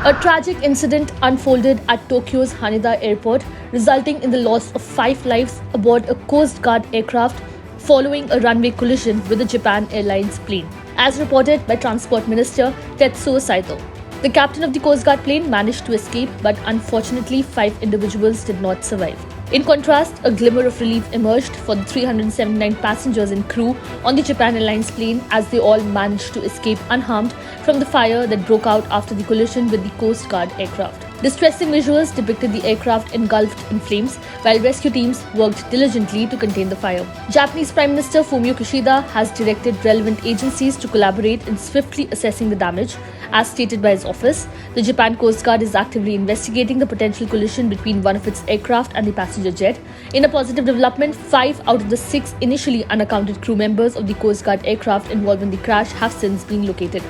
A tragic incident unfolded at Tokyo's Haneda airport, resulting in the loss of 5 lives aboard a Coast Guard aircraft following a runway collision with a Japan Airlines plane, as reported by Transport Minister Tetsuo Saito. The captain of the Coast Guard plane managed to escape, but unfortunately 5 individuals did not survive. In contrast, a glimmer of relief emerged for the 379 passengers and crew on the Japan Airlines plane as they all managed to escape unharmed from the fire that broke out after the collision with the Coast Guard aircraft. Distressing visuals depicted the aircraft engulfed in flames while rescue teams worked diligently to contain the fire. Japanese Prime Minister Fumio Kishida has directed relevant agencies to collaborate in swiftly assessing the damage. As stated by his office, the Japan Coast Guard is actively investigating the potential collision between one of its aircraft and the passenger jet. In a positive development, 5 out of the 6 initially unaccounted crew members of the Coast Guard aircraft involved in the crash have since been located.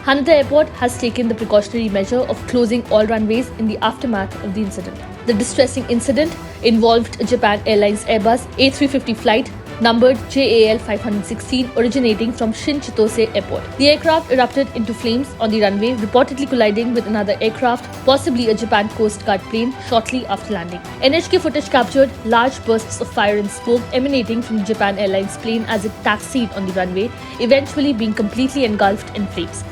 Haneda Airport has taken the precautionary measure of closing all runways in the aftermath of the incident. The distressing incident involved a Japan Airlines Airbus A350 flight numbered JAL 516 originating from Shin Chitose Airport. The aircraft erupted into flames on the runway, reportedly colliding with another aircraft, possibly a Japan Coast Guard plane, shortly after landing. NHK footage captured large bursts of fire and smoke emanating from the Japan Airlines plane as it taxied on the runway, eventually being completely engulfed in flames.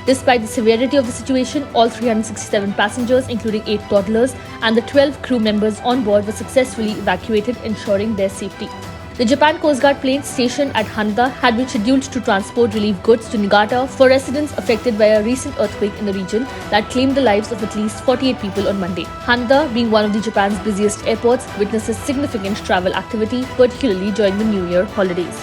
Despite the severity of the situation, all 367 passengers, including 8 toddlers, and the 12 crew members on board were successfully evacuated, ensuring their safety. The Japan Coast Guard plane stationed at Haneda had been scheduled to transport relief goods to Niigata for residents affected by a recent earthquake in the region that claimed the lives of at least 48 people on Monday. Haneda, being one of the Japan's busiest airports, witnesses significant travel activity, particularly during the New Year holidays.